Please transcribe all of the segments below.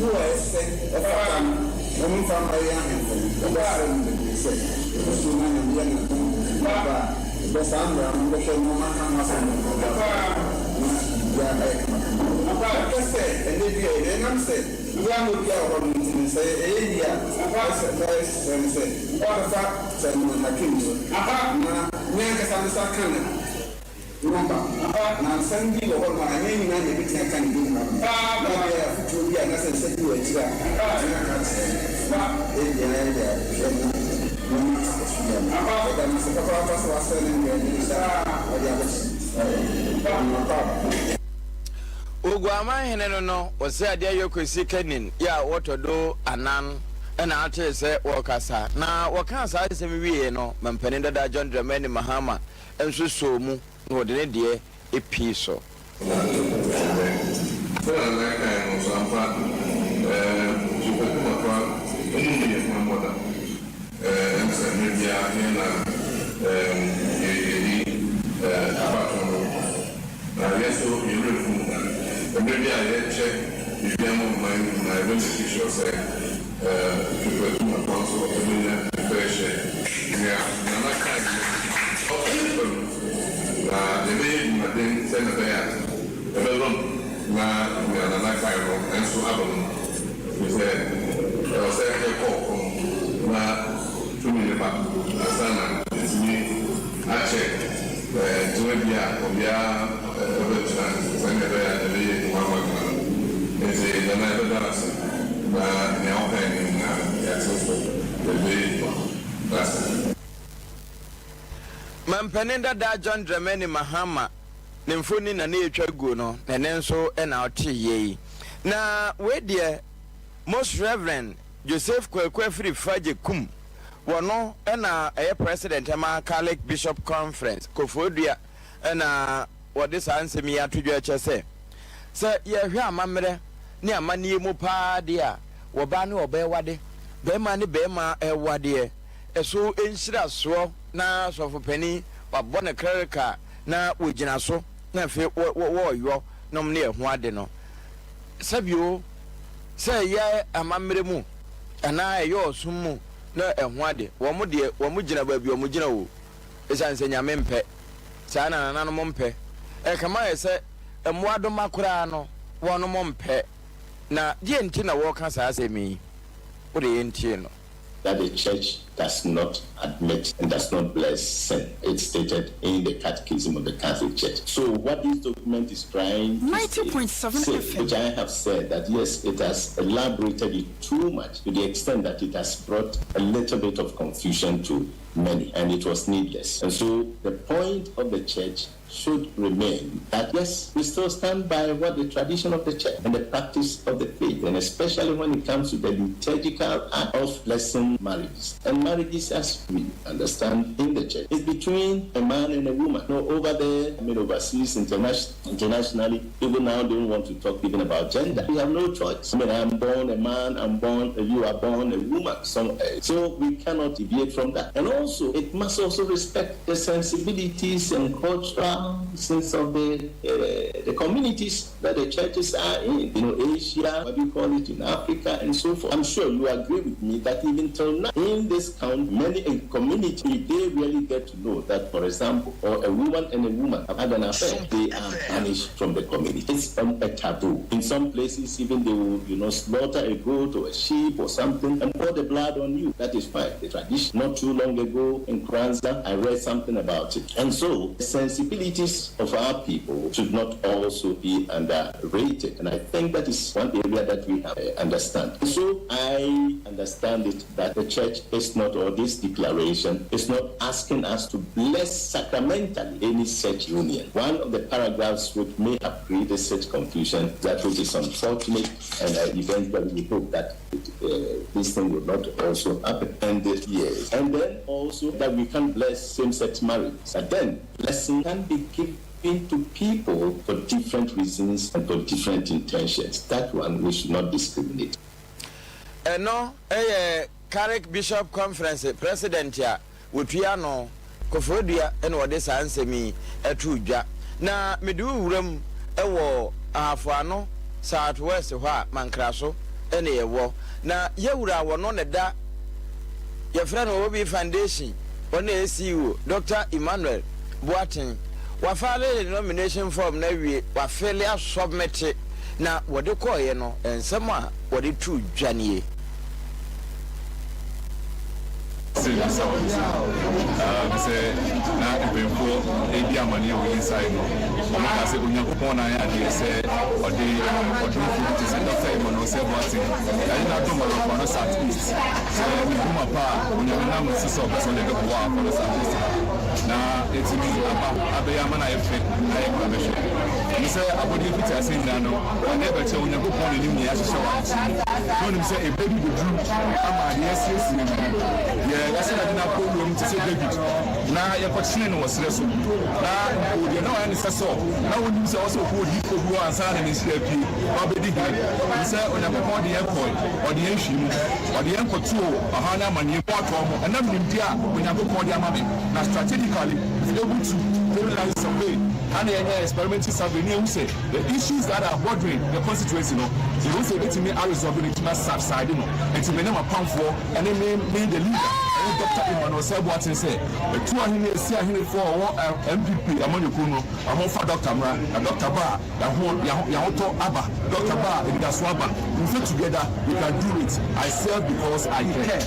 who I said, a woman from my young and the bottom that they said, it was too many young the sound around the show, no matter how like I said, and if you then said, young would go on and say, yeah, I said, and said, what the fuck, said Makinson. Nyankas on the Sakana. Remember, now Sunday or my name, and everything I can do. To be a necessary to it. Ugwama hene no ose ade ayokosi kanin ya wotodo anan na ate se wokasa na wokansa ase mi wie no mampani dada John Dramani Mahama enso so mu no de ne de epi so maybe I check if you have mind, I went to teach yourself to put my counsel, fair share. Yeah, I'm not kind of the way my thing send a bear, the bedroom, another kind and so happen. We said, I was saying, I call from 2 minutes back, it's me, I check. Mampani dada John Dramani Mahama nemfoni na ne etwa go no na ne nso na ote ye na we de Most Reverend Joseph Kwefri Faje Kum wono na president ama Catholic Bishop Conference Kofodua na wode sansemi ya todwa chese se ye hwe amamre ne amane mu pa de a wo ba ne obewade be ma ne be ma ewade eso enhira so na sofo pani wabɔ ne krerika na wogina so na fe wo yo nom ne ehu ade no sabio se ye amamre mu ana eyo osum mu na ehu ade wo mu de wo mu gina ba bi wo mu gina wo esanse nyame mpe sa na nana no mpe e kama ese emuado makura no wo no mpe na die nti na wo ka sa asemi wo de nti no that the church does not admit and does not bless sin. It's stated in the Catechism of the Catholic Church. So what this document is trying to say, which I have said that yes, it has elaborated it too much to the extent that it has brought a little bit of confusion to many, and it was needless. And so the point of the church should remain that yes, we still stand by what the tradition of the church and the practice of the faith, and especially when it comes to the liturgical act of blessing marriages. And marriages, as we understand in the church, is between a man and a woman. No, over there, overseas, internationally, people now don't want to talk even about gender. We have no choice. I'm born a man, you are born a woman. So we cannot deviate from that. And also, it must also respect the sensibilities and cultural sense of the communities that the churches are in, Asia, what we call it in Africa, and so forth. I'm sure you agree with me that even till now, in this country, many community, they really get to know that, for example, or a woman and a woman have had an affair, they are banished from the community. It's a taboo. In some places, even they will, slaughter a goat or a sheep or something and pour the blood on you. That is fine. The tradition. Not too long ago in Kranza, I read something about it. And so, the sensibilities of our people should not also be underrated. And I think that is one area that we have to understand. So I understand it that the church is not, or this declaration is not asking us to bless sacramentally any such union. One of the paragraphs which may have created such confusion, that which is unfortunate, and eventually we hope that this thing will not also happen. And then also that we can bless same-sex marriage. But then blessing can be given to people for different reasons and for different intentions. That one we should not discriminate. No, Catholic Bishop Conference President ya Wutuano Kofodua and Odessa ansemi etudwa. Na medu wuram ewo afano Southwest hwa mankraso ene yewo na yewura wono ne da ye friend Obi Foundation on ACO Dr. Emmanuel Boatin wa file nomination form na wie wa file a submit na wode koye no ensem a wode tu dwanie say na ebefo ebi amane o inside no na say onyankopon na ya dey say odi to say Dr. Emmanuel say Boatin ya na to mo no south east say we come pa onyankopon na so so dey go wa for south east na etimi abaya mana efe ayi kwa be she say abodi fit say na no na be che onyankopon ni ni ya hye wa no nim say e baby go dru ama yes that's why I didn't call him to say David. Now you're questioning was less. Now you know, and it's a so. Now when you say also who he could go and sign in his CFP, or be dignified. You say, when I'm on the airport, or the ancient, or the airport tour, a Hana man, you part and I'm in India when you go call your mommy. Now, strategically, if you're able to realize some way, and the experimental survey, you say the issues that are bordering the constituency, you don't say it's me, I resolve it to my side, and to me, I'm a pound for, and then name the leader. Dr. Emmanuel said what he said. The 200 see for MPP among you kuno, among for Dr. Mra, and Dr. Ba, Yahoto Abba, Dr. Ba, and Gaswaba. We fit together, we can do it. I serve because I care.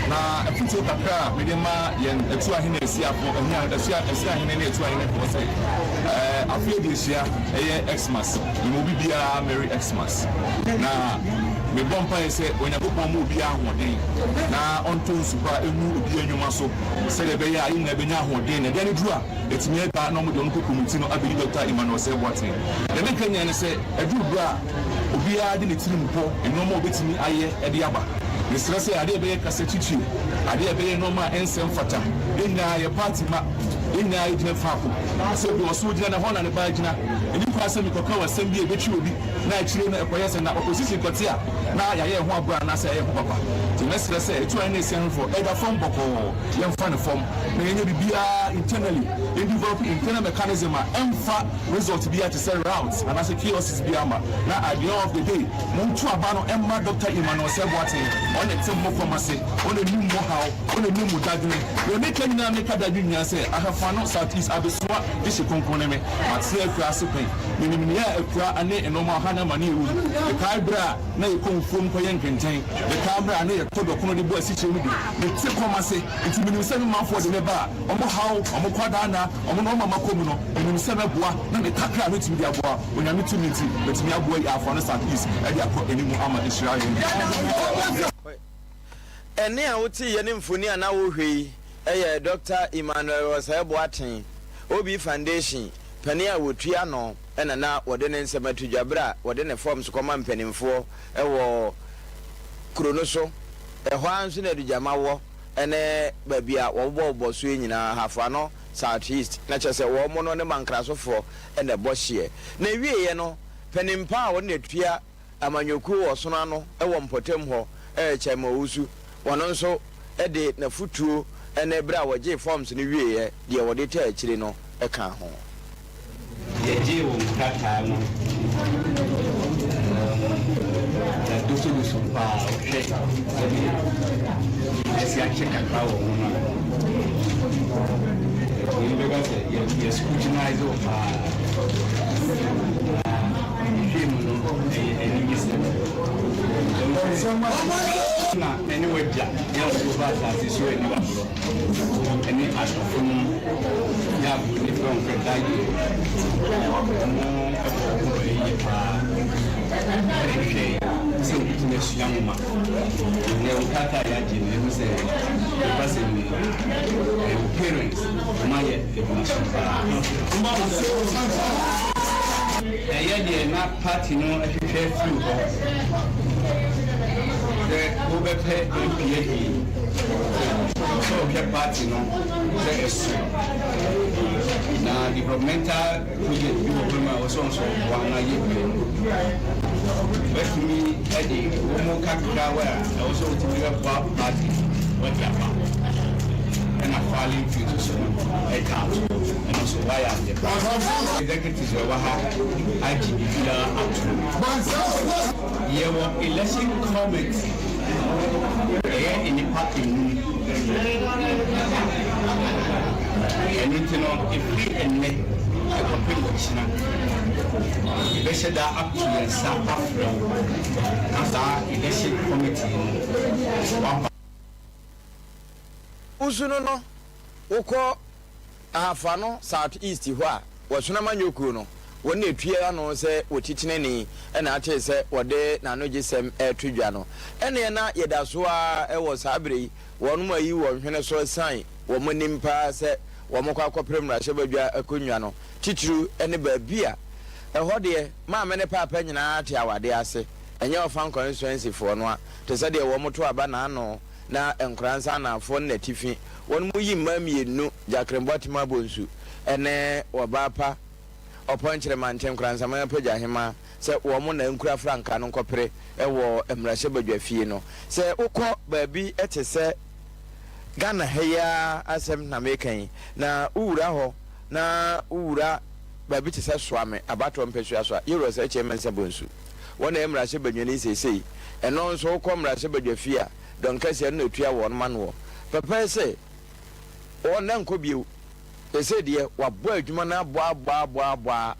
Now, if you take a car, Medema, and the 200 see for the say, I feel this year, Xmas, you will be Merry Xmas. Now, me bompa say when you go mu bia hoden na onto super emu obi anwuma so say le be ya yin na benya hoden na de duru a etimi eba na mo de onko community no abedi Dr. Emmanuel say Boatin de me kanya ne say eduru bra obi a de ne tirim po eno ma obetimi aye e de aba ne stress ade be kase chichi ade be no ma ensem fata enya ye party ma enya ye dine fa ko so bi oso dina na hona ne ba dina eni kwa se mi koka wa sem bi e bechi obi na achire na ekoye se na opposition kote a na ya ye ho abura na se ye ho papa ti me stress e to any sen for either form boko ye mfa ne form na ye bibia internally in develop internal mechanism a emfa result bia to say routes and as a kiosks bia ma na at the end of the day mo tu aba no emma Dr. Emmanuel say Boatin on the team mo famase on the new mo how on the new mo dadune we make any make dadune say I have found south east abeswa this konkone me at say class pen minimum ya akura ane enoma hana mani ewu e kai bra na e konfom koyen kenten e kai bra na e todo kono de bo asiche mu de te komase nti minimum se ma for de ba omo how omo kwada na omo no mama komu no minimum se na boa na me kakra no timi de aboa onyame tumi nti betimi aboa ya for no south east e de akọ enimu ama Israel ene a woti ye ne mfoni ana wo hwei eye Dr. Emmanuel Boatin Obi Foundation pani a wotua no ena na wode ne nsematu dwabra wode ne forms koma mpanimfo ewo krono so ehwa anso na dujama wo ene babia wo bo so nyina hafa no south east na chese wo mo no ne mankrasofo ene bohye na wieye no panimpa a wode netua amanyoku wo so no ewo mpotem ho chema wusu wono nso ede na futuo ene bra woje forms ne wieye de wode ta akire no eka ho Yeji wo kata no na doso do Sompa ohwe sabi esi a check akra wo no we be say ye scrutinize of him no any mistake na anyway ja ya wo ba ta ti so eni ba bro eni asofun ya bu ni from Kentucky so we siyama ne ukata ya jini we say the person parents my education na party no ehwe through the obepe MPA so the party no there is na developmental project bi wo ma also wana yewe but me edi wo kakra wa also to be a party what ya pa and a falling future so I can't and also why am the executives over how IGB out election committee in the party. Anything on if we elect a election, they should up to the South Africa as our election committee. Usuno no, Oko Afano, South East, was Namanyoku no. When they appear no say what teaching any and I say what they nanojisem trijano. And then yedaswa was abri, one more you were when I saw a sign, woman in pass, Wamoko Prima, Shabaja, a cunyano, Chichu, any beer. A hodie, ma many papa and our dear say, and your found constituency for one to say the Wamoto banano, na and Cransana for Netifi, one muy mammy no, Jackrembotima Bonsu, and Wabapa. Upon Chairman Tim Cransama Peja Hima, said woman and Cra Franca non copre, a war and Rashabaja Fieno. Say, Oko, baby, et say Ghana Heya asem na making na ura ho na ura baby to say swame about 1 peso euros a chairman sabunsu. One em Rashabajani say, and also come Rashabaja Fia, don't case no 1 man war. Papa say, one nan could be. They said, dear, what boy, Jumana, boa,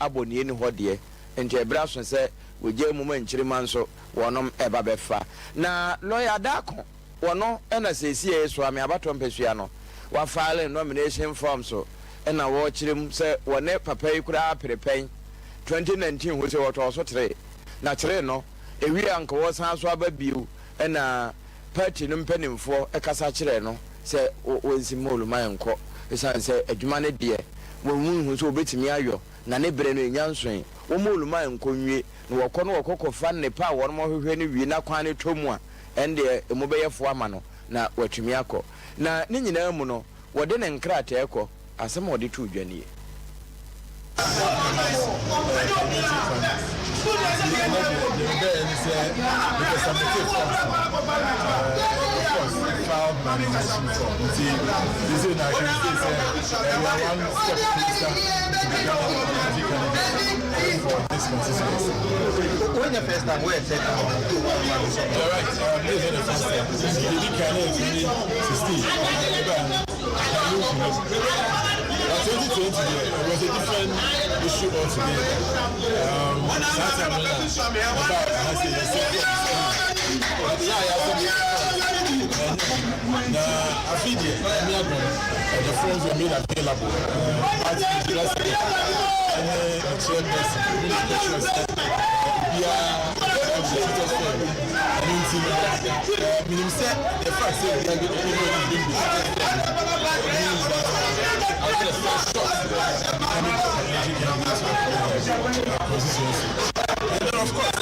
aboni, any hot dear, and your brass said, with your moment, Chirimanso, one ever befa. Na lawyer Dako, one no, and I say, see, swami about 1 peso, while filing nomination form so, and I watch him say, one never pay could have pay 2019 was what also today. Natureno, a real uncle was house rubber bill, and party penning for a casachireno, say, was in Molu, my uncle. Say a Jumane dear, when who so bit me ayo, Nane Brennan Yanswing, Omoluma and Conye, no Cono Coco fan the power, one more who any we not quite to moi, and the mobile formano, na what you miako. Na Nina Mono, what then and crat echo, as some of the 2 Jenny. When the first time we said, you're right. This is the first time. You can 2020 was a different issue altogether. I feel the forms were made available. The fact and of course,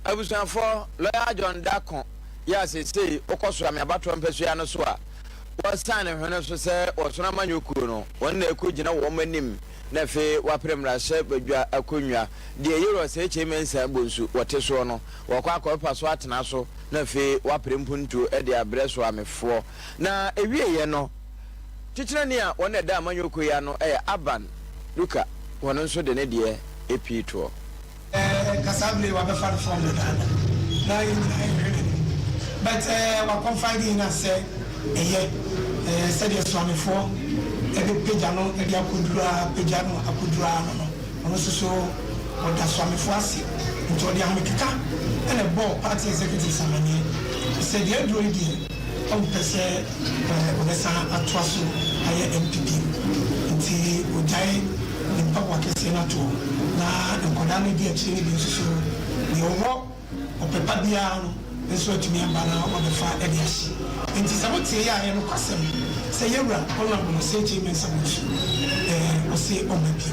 I was for Lawyer John Dacon. Yes, it's say, Okoswami about 1 peso soa. Was standing when I say, or Sonamanu Kuno, one day could you know woman him, Nefe, Waprem Rashe, Acunia, the Euros HMN Sabunsu, what is one, or Quaco Paswat Naso, Nefe, Waprem Puntu, Edia Breswami 4. Now, a year no. Tichania, one a Damanu Kuyano, Aban, Luca, one also the Nedia, a P2. Casabli were fan from the Ghana. But we're confiding in us, said yes, Swami for every Pejano, and Yakudra, Pejano, Akudra, and also so what the Swami for us into the America and a ball party executive Samani said the Android on Pese, Odessa, Atwasu, higher MPP, until Ujai. Power Senator na nkodani di achiri bi so the owo opepadiano eso atumi ambana obefa ediasi enti sabotie ya ye no kwasem se yewra honorable say chairman sabuchi o say omabi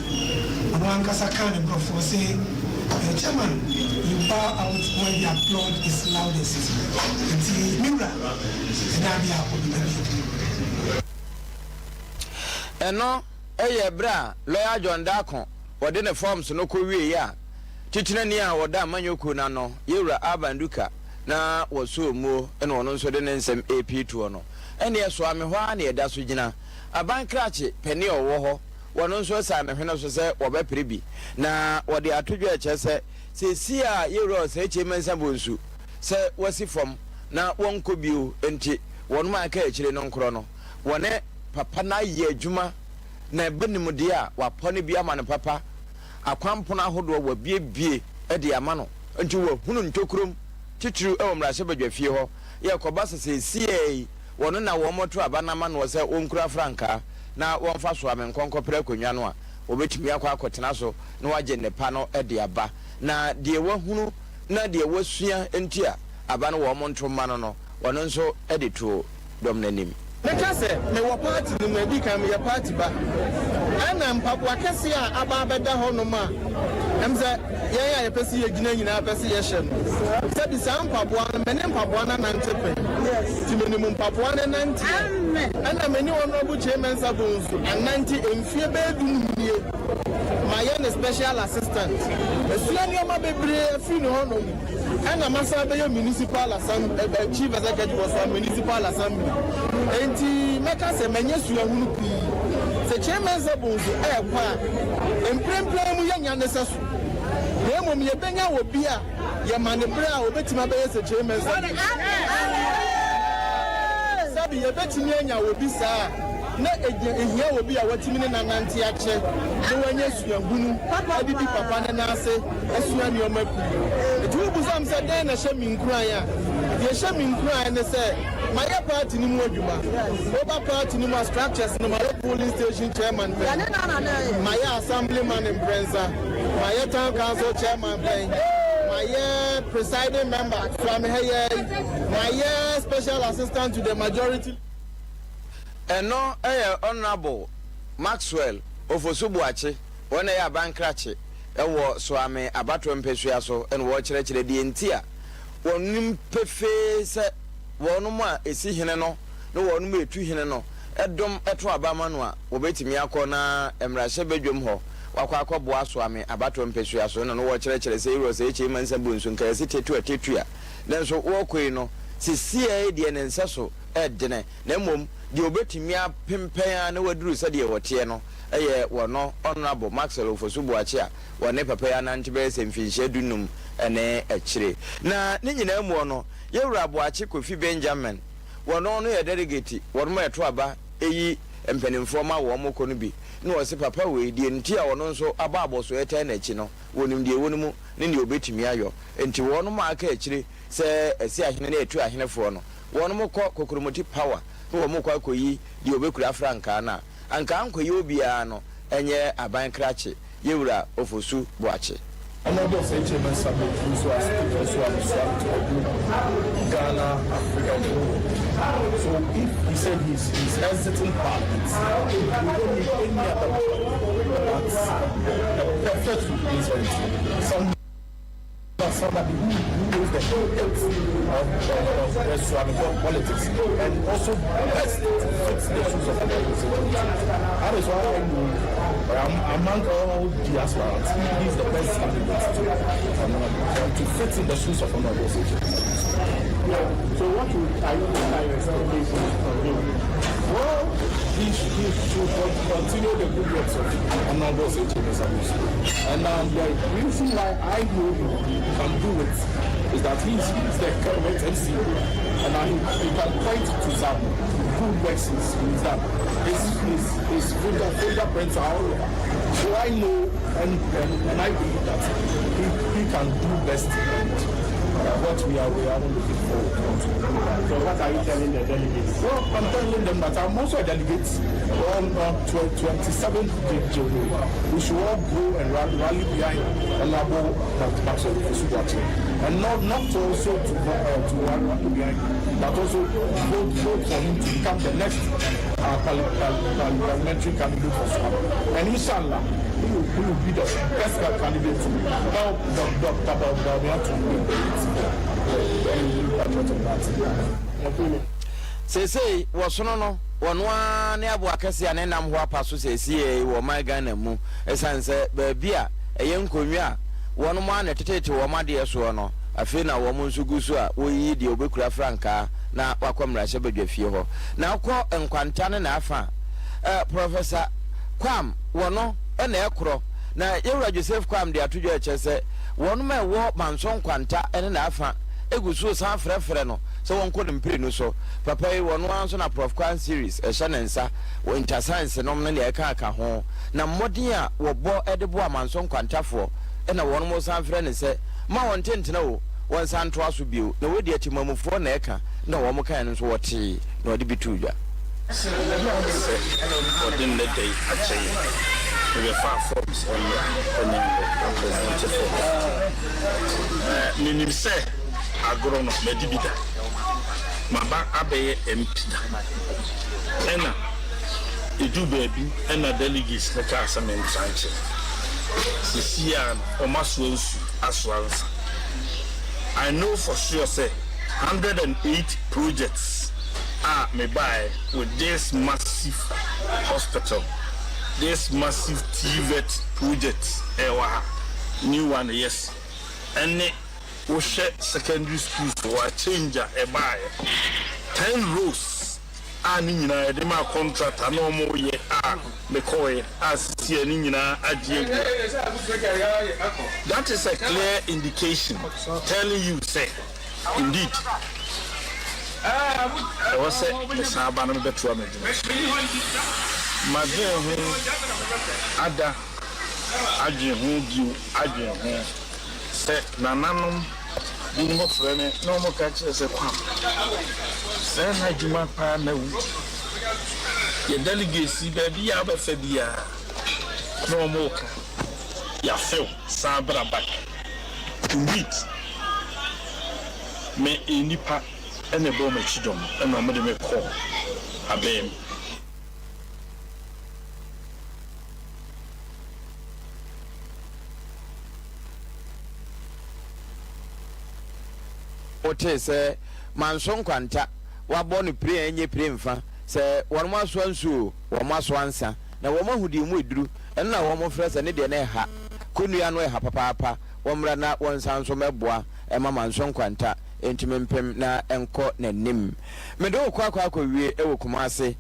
ono ankasa kan ne brofo say chairman you bow out when the applaud is loudest enti miwra na bia obebi eno eye bra Lawyer John Dacon wode ne forms no ko wie ya titina ni a woda amanyoku na no yewura abanduka na woso mu ene ono nso de nsem AP2 no ene yeso ame ho na yeda so gina abankrache peni owo ho wono nso sa me hwene so se wobeprebi na wode atodwo eche se a yewura se eche mensa bonsu se wasi fom na wonko bio enti wono ma ka echire no nkro no wone papa na ye adwuma na benimde a wapone bia ma ne papa akwampona hodo wa bie e ama no enti wo hunu ntokrom titru e womrase badwafie ho ye koba se wono na wo moto abanama no se onkura franka na wonfa so amenkonko pra konwa no a obetumi akotena so na waje ne pa no e aba na de wahunu na de wasua enti a aba no wo monto ma no wono nso e de to dom nanim Meka se me wo party no me di kan me ya party ba ana mpapwa kese a aba beda ho no ma emze ye ya pesi ye gina nyina pesi ye hye no se bi sa mpapwa me ne mpapwa na nantepe ti me ne mpapwa na nante ana me ni wono bu chairman sabunsu ananti emfie be dumnie my young special assistant esuani oma bebre fi no no ana masa be municipal assembly chief executive was municipal assembly enti meka se menye suahunu pi se chairman sabunsu kwa empremple mu yanya nesasu yemo ye benya wo bia ye manebra obetima be se chairman sabi ye betimi anya wo bi saa na ehia wo bi a watimi ne nanante ache no wanya suahunu adi bi papa ne na ase asua ni omaku etu bu sam se den na hye minkran ya ye hye minkran ne se my party ni mu adwuma over party ni mu structures no my polling station chairman my assemblyman in Brenza my town council chairman my presiding member from here my special assistant to the majority eno honorable Maxwell Ofosubuachi wona ya bankrache ewo so ame abato mpesua so eno wo kyerɛkyerɛ die ntia wonim pefe se wonum a esi hene no no wonum etu hene no edom eto abama no a wobetimi akọ na emrahye bedwom ho wakọ akọboa so ame abato mpesua so no wo kyerɛkyerɛ se iro se eche mansa bunsu nka esi tetu atetu a nanso wo koi no sisia die ne nsa so edene na mom di obetimi apempen na waduru se de wote no eye wono honorable Maxwell Ofosubuachi a wone papa ya nante be se mfinhye dunum ene akire na ne nyina mu no yewura Abuachi Kofi Benjamin wono no ye delegate wono mo eto aba eyi empanimfo ma wo mo ko no bi na wo se papa we die nti a wono nso aba aboso eta na chi no wonim die wonimu ne ne obetimi ayo enti wono ma aka akire se esi ahene na etu ahenefo no wono mo kokromoti power wo mo kwa koyi die obekura franka na anka ankoyi obia no enye aban krache yewura Ofosubuachi Another HMS summit also Ghana, Africa. So if he said he's hesitant parliament, we don't need any other but perfect replacement. Somebody who knows the context of politics and also best fits the shoes of the president. That is why I know among all diasporans, he is the best candidate to fit in the shoes of another So what are your expectations from him? Well, he should continue the good works of another HMS. And the reason why I know he can do it is that he's the current MC, and he can point to some good works he's done. His fingerprints are all over. So I know and I believe that he can do best what we are looking forward to. So what are you telling the delegates? Well, I'm telling them that I'm also a delegate on 27th January. We should all go and rally behind Honorable Maxwell Ofosubuachi. And not also to rally behind, but also vote for him to become the next parliamentary candidate for Sompa. And inshallah, he will be the best candidate to help Sese wosono no wonwa ne abo akase ane nam ho apaso sese wo man Ghana mu esanse ba bia eye nkonwa wɔn mo ana tetete wɔn adeɛ so no afei na wɔn nso gu so a wɔyi deɛ obekura frankaa na wakɔ mmarahyɛ badwa fie hɔ na akɔ nkwanta ne na afa Professor Kwam wɔno ɛna ɛkorɔ na yɛwura Joseph Kwam de atodwa ɛkyɛ sɛ wɔn ma ɛwɔ manso nkwanta ɛne na afa egu so san frɛfrɛ no sɛ wɔn kɔ ne mpire no so papa yi wɔn nso na Prof Kwan series ɛhyɛ ne nsa wɔ interscience nom ne deɛ ɛka aka ho na mmɔden a wɔbɔ ɛde bo amanso nkwantafoɔ ɛna wɔn mo san frɛ ne sɛ ma wɔn tentena o wɔn san to aso bio na wɔdi atimamufoɔ na ɛka na wɔn kan no nso wɔte na wɔde bi tu dwa wɔden ne day akyɛ we far forms on menim sɛ agoro no medibida maba abɛyɛ MP ɛna edu baabi ɛna delegates ne ka asɛm ntranche sisia ɔmaso nsu asoansa I know for sure say 108 projects are made by with this massive hospital, this massive TVET project, new one, yes. And we share secondary schools for a change a buy 10 rows. And in a contract, and no more yet are McCoy as Sienina Ajay. That is a clear indication telling you, say, indeed. I was saying, Miss Abana better. My dear, Ada Ajay, Ajay, said Nananum, being more friendly, no more catches a pump. Say, Najuma Pana, your delegacy, baby, Abba Fabia, no more. Ya feel Sabra back. Indeed. Me inipa ene bo me chidom ena mo de me call abem ote se manso nkwanta wabɔ no pre enye pre mfa se wɔn mo aso ansu wɔn mo aso ansa na wɔn ahudi mu eduru ɛna wɔn mo frɛ se ne de na ɛha konua no ɛha papaapa wɔn mra na wɔn sanso mɛboa ɛma manso nkwanta entimpem na enko nanim mede okwa wie ewo kumase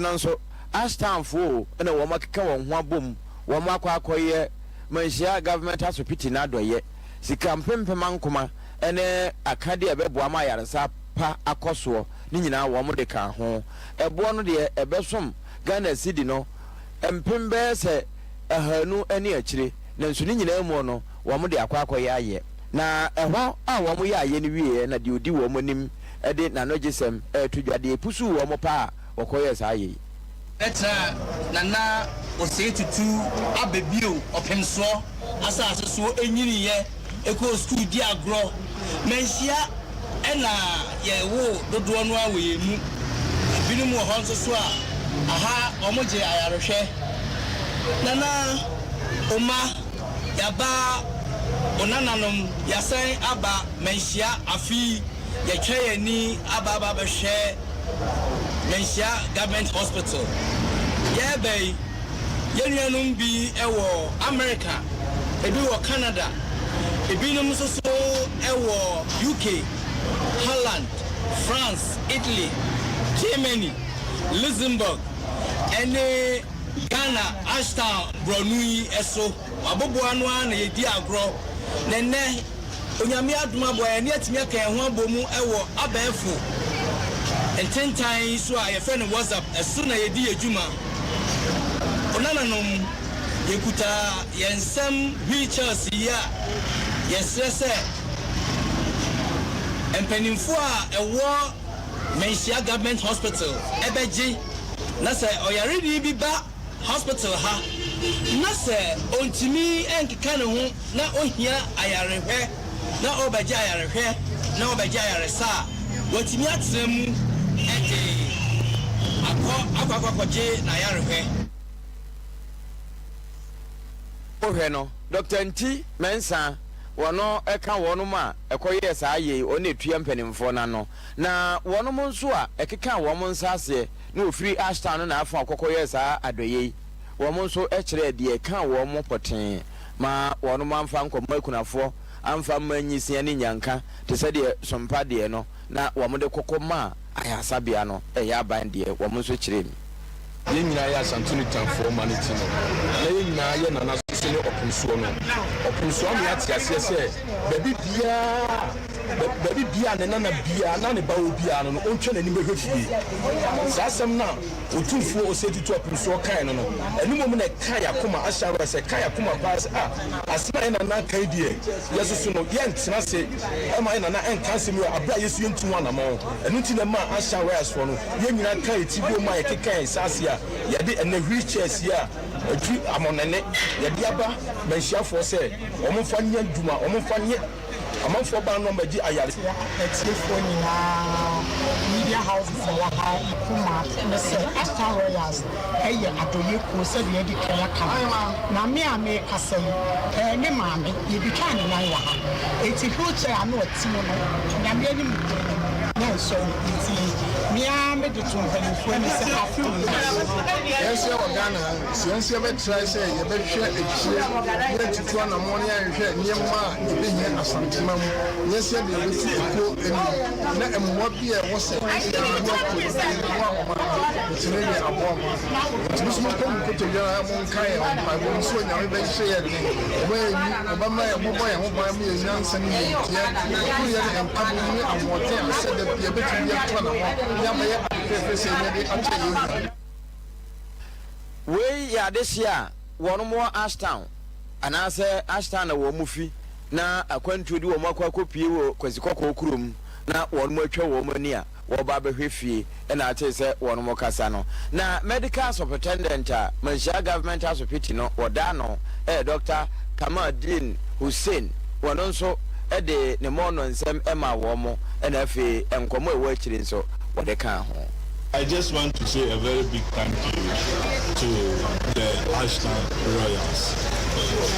na nso ashtamfo na wo makeka won ho abom wo makwakoye manhia government asopiti na doye sika mpempem ankoma ene akade ebeboa ma yaresa pa akoso ni nyina wo mo de ka ho ebo no de ebesom Ghana city no empembe se ahanu ani akire na nso ni nyina mu no wo mo de akwakoye aye na eho a wo mo ya ye ni wie na de odi wo mo nim e de na no gisem tudwade epusu wo mo pa okoye sa ye etra na ose tutu abebio opemso asase so enyiri ye eko school di agro menhia ena ye wo dodo no awe mu binim wo honso so a aha omoje ayarehwe nana oma yaba onananom yasan aba menhia afi ye tweye ni aba behwe menhia government hospital ye bay yenuanum bi ewo America ebi wo Canada ebi num so ewo UK Holland France Italy Germany Luxembourg ene Ghana Ashtown Brunei eso abobo anu na yedi agro nene onyame aduma boy ne atimi kan ho abomu ewo abefo ententan so a ye friend WhatsApp eso na yedi adwuma onananom yekuta yensem wheelchairs ya yesese empenimfo a ewo menhia government hospital ebeji na se oyare ni bi ba hospital ha na se ontimi enkeka ne ho na ohia ayarehwe na obaji ayarehwe na obaji ayaresa watimi atremu ede akwaje na ayarehwe ohwe no Dr. Nti Mensa wono eka wono ma ekoye saa ye oni etua mpanimfo na no na wono mo nso a ekeka wo mo nsase na ofiri Ashtown na afa akokoye saa adoye wo mo nso ekire de eka wo mo poten ma wɔn mo amfa nkɔmɔ akunafo amfa manyisia ne nyanka te sɛ deɛ Sompa deɛ no na wɔn de kokɔ ma ayasabea no ɛyɛ aban deɛ wɔn nso kyerɛ mi yɛn nyinaa yɛ asantuni tanfoɔ ma ne ti no na yɛn nyinaa yɛ nana soso ne ɔpemsoɔ no ɔpemsoɔ no yɛate aseɛ sɛ baabi biara ne nana biara na ne ba wɔ biara no ɔntwa n'anim bɛhwɛ fie saa asɛm no a ɔtumfoɔ ɔsɛtutu ɔpemsoɔ kae no ɛno mmom na ɛka yɛakoma ahyɛ awerɛ sɛ ka yɛakoma paa sɛ asena yɛ nana kan deɛ yɛsoso no yɛntena se ɛma yɛ nana ɛnka asɛm yɛ aberɛ a yɛsu yɛntu ho anammɔn ɛno nti na ma ahyɛ awerɛ asoɔ no yɛn nyinaa ka yɛti bio ma yɛkeka yɛn saase a yɛde ɛnɛ wheelchairs yi a atwi amɔnɛne yɛde aba manhyiafoɔ sɛ ɔmomfa nyɛ adwuma ɔmomfa nyɛ amanfoɔ ba no magye ayare atiefoɔ nyinaa media houses a wɔha kuma ne sɛ Astar Royals ɛyɛ adɔyɛ kuo sɛdeɛ yɛde kɛyɛ ka na me a mekasa yi ne maame yɛbitwa ne nan wɔ ha ɛti wheelchair a na ɔte mu no nyame anim na nsɔ no nti mea mede to mpanimfoɔ ni sɛ afe yɛnhyɛ wɔ Ghana siɛnhyɛ bɛtrae sɛ yɛbɛhwɛ akyire yɛatutu anammɔ ne yɛnhwɛ nneɛma a yɛbɛhia asantema mu yɛnhyɛ de yɛbɛtu ɛkuo anim na mmoa bi a ɛwɔ sɛ yɛboa kowa ɔma ntene ne aboa ma ntimi so mokɔ mu kotodwara monka yɛ ɔmpaebɔ nso onyame bɛhyɛ yɛ den ɔbɛma yɛ mobɔ yɛ ho ban ma yɛnya nsa ne yɛntia woyɛ ne mpabo ne ahoɔden a sɛ da bia bɛtumi yɛto anammɔ yɛamayɛ afɛfɛ sɛ yɛde akyɛ yɛ wei yɛ adehye a wɔn mo Ashtown anaasɛ Ashtown na wɔn mu fi na akwantuo di wɔn akɔ akɔpie wɔ kwasikɔkɔɔ kurom na wɔn mo atwa wɔn ani a wɔba abɛhwɛ fie ɛna ate sɛ wɔn mo kasa no na medical superintendent a Manhyia government hospital no wɔda no Dr. Kamaldeen Hussein wɔn nso de ne mo no nsɛm ɛma wɔn mo ɛna afei nkɔmɔ ɛwɔ akyire nso wɔde ka ho. I just want to say a very big thank you to the Ashtown Royals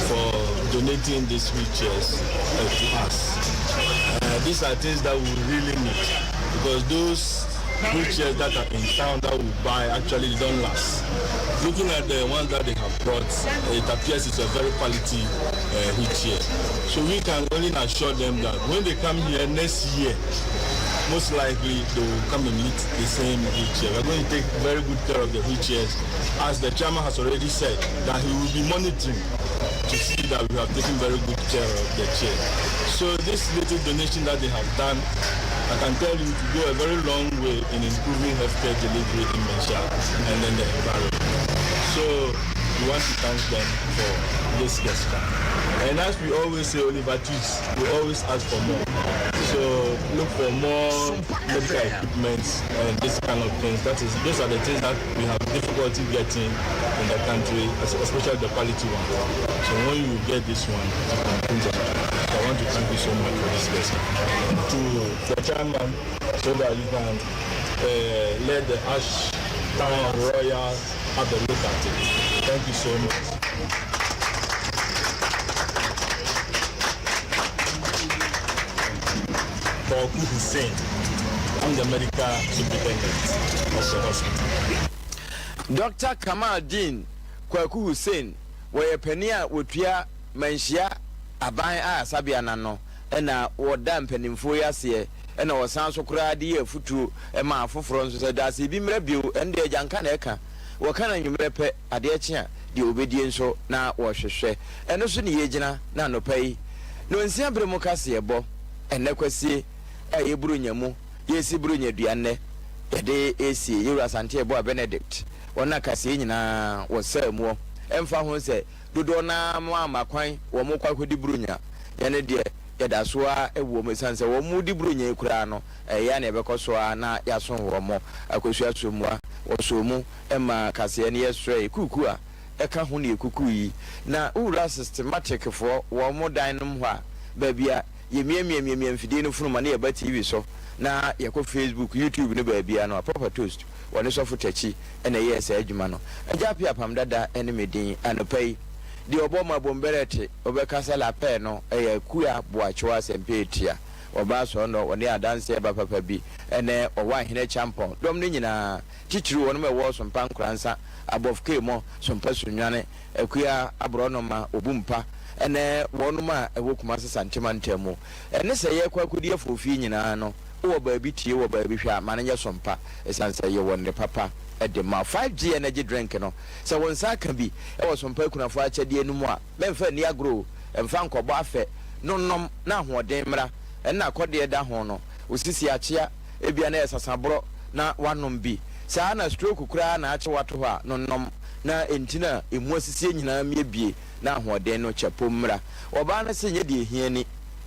for donating these wheelchairs to us. These are things that we really need because those wheelchairs that are in town that we buy actually don't last. Looking at the ones that they have brought, it appears it's a very quality wheelchair. So we can only assure them that when they come here next year, most likely they will come and meet the same wheelchair. We're going to take very good care of the wheelchairs, as the chairman has already said that he will be monitoring to see that we have taken very good care of the chair. So this little donation that they have done, I can tell you to go a very long way in improving healthcare delivery in Manhyia and then the environment. So we want to thank them for this gesture. And as we always say, Oliver Twist, we always ask for more. So look for more medical equipment and this kind of things. Those are the things that we have difficulty getting in the country, especially the quality one. So when you get this one, I want to thank you so much for this gesture. To the chairman, so that you can let the Ashtown Royals have a look at it. Thank you so much. Hussein. I'm the medical superintendent of the hospital. Dr. Kamaldeen Hussein, where Penia would hear Manhyia aban a sabia nano, and a or damp and in 4 years here, and our sounds of cradi a futu, a man for France said, Does he be review and the Jankaneka? What can you repe a dear chair, the obedience so now or share, and no soon yejana, none pay. No in Siabre Mocassia bo, and nequasi. Brunya mu yesi brunya duane yede esi yura sante bo Benedict wona kase nyina wo samu emfa ho se dodo na mo amakwan wo mo kwakodi brunya yene de yeda so a ewo mo sanse wo mu di brunya ekura no ya na ebekoso a na yaso wo mo akosu asomu a wo so mu ema kase ne yesre kuku a eka ho ne kuku yi na ura systematic for wo mo dan no ho a ba bia ye mfidie no funu ma na ye ba TV so na ye ko Facebook YouTube ne ba bia no Papa Toast woni so fotachi ene ye esa adwuma no agya pia pam dada ene medin anopai di oboma bomberete obekasa la pe no eye kuya boachewa sempetia oba so no woni adanse ba papa bi ene owa hene champion dom ne nyina tichiru woni me wo so mpan kransa abofke mo so mpa sunwane akuya abro no ma obumpa ene wonuma ewo kuma sesantema ntemu ene se ye kwakudi afofi nyina no wo baabi tie wo baabi hwa mananya sompa esanse ye wonne papa ede ma 5G energy drink no se wonsa ka bi e wo sompa kunafo akyade enu a memfa ni agro emfa nkọbọ afe nonnom na ahoden mra ena akode da ho no osisi akyea ebia na esasabro na wanom bi saa na stroke kura na akye wato ho a nonnom na entina emu asisi nyina miebie na ahoden no chepo mra oba na se nye de hiani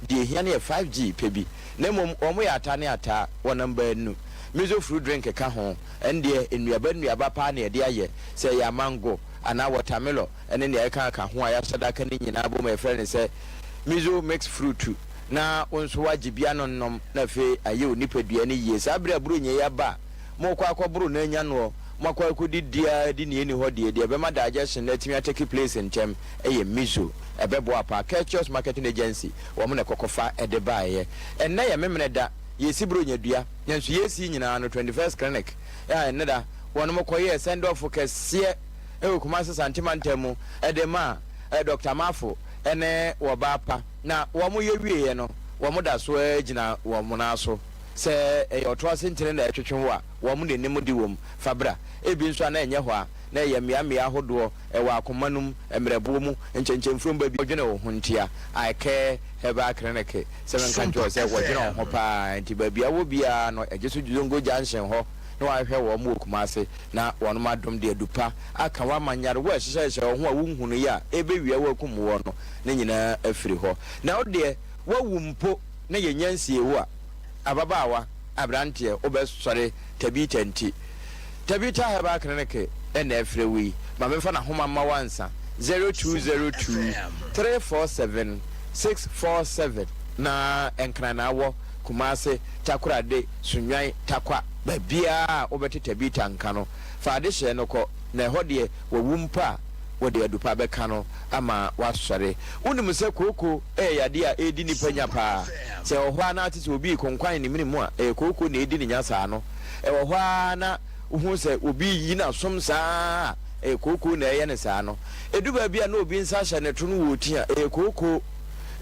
de hiani e 5G pebi na mom omo ya ata ne ata wonam ba nu mizo fruit drink ka ho ende enuaba pa na de aye se ya mango ana watermelon ene ne eka ka ho aya sadaka ni nyina bo my friend say mizo mix fruit na onso wagibia nonnom na fe aye onipadua ne yie sabra buru nye ya ba mo kwa akoburu na nya no makwa akudidia di ne ni ho de be ma digestion na timi take place in term eye mizo ebebo apa Cultures Marketing Agency wo mo ne kokofa ede baaye enne ye memene da yesi buru nya dua nyanso yesi nyina no 21st clinic ya enne da wono mo koye send off kese ewe kuma sesantema ntemu edema Dr. Mafo ene wo bapa na wo mo yewie no wo mo da so agina wo mo na so se oto asentene na etwetwe wo mo ne nim di wom fabra ebi nso na enye ho a na ye mia ahodo ewa akomanum emrebo mu enchenchemfrom ba bi odwene wo huntia ike heba clinic se menka njo se wo dwene ho pa nti ba bia wo bia no ejesu juzongo junction ho no ahwe wo mu okumase na wono madom de adupa aka wa manyare wo hyehyehye ho a wunhunu ya ebewia wo akum wo no ne nyina afiri ho na ode wo wumpo na ye nyansie wo a ababawa abrante obesore tabita nti tabita heba clinic ene afrewi ma memfa na homa ma wansa 0202 347 647 na enkrana wo kumase takurade sunwan takwa babia obetete bita nka no faade hye no ko na hodie wawumpa wode adupa beka no ama wasore unim se koko yade a edi ni panya pa se ohwa na ate se obi konkwan ni minimu a koko na edi ni nyasa no ohwa na uhu se obi yi na som saa koko na ye ne saa no edu babia na obi nsa hye ne to no woti a koko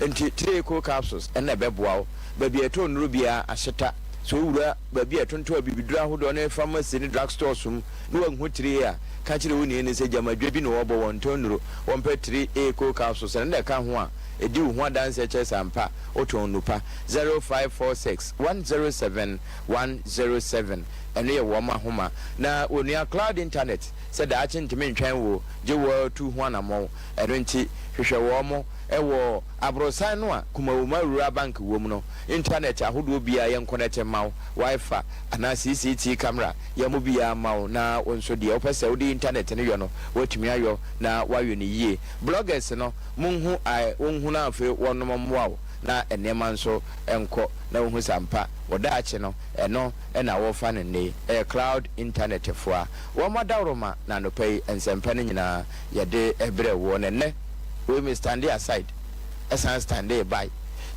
enti 3 koko capsules ena beboa wo babia to nuru bia ahyeta so wura babia tonto abibidura hodo na pharmacy ni drugstore sum no wanhu 3 a ka kire woni ne se jamadwa bi no wobo won tonuro won pe 3 koko capsules ena ka ho a edi wo ho adanse che sampa oton nupa 0546 107 107 ene ye wo ma homa na onua cloud internet se da achi ntime ntwan wo je wo tu ho anamo eno nti hwehwe wo mo ewo abrosan no a kumawuma rural bank wo mu no internet ahodo bia ye connect maw wifi ana CCTV camera ye mo bia maw na onso de opese wo di internet ne yo no watumi ayo na wayo ne yie bloggers no munhu ai onhu na afi wonom mwawo na enema nso enko na ohu sampa woda ache no eno na wo fa ne cloud internet fo a wo madawroma na no pay ensempa ne nyina ye de ebre wo ne we may stand aside esan stand by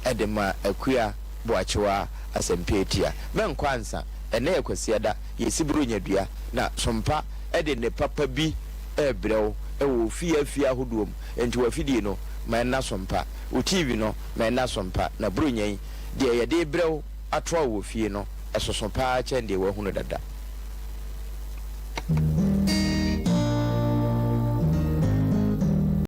edema akua boachewa asempetia men kwansa ene yakwasiada yesiburu nyadua na sompa ede ne papa bi ebrew ewo fia hodom enti wafidie no men na sompa o TV no men na sompa na brunyen de ye de brew atwa wo fie no esoso pa cha de wo hunu dada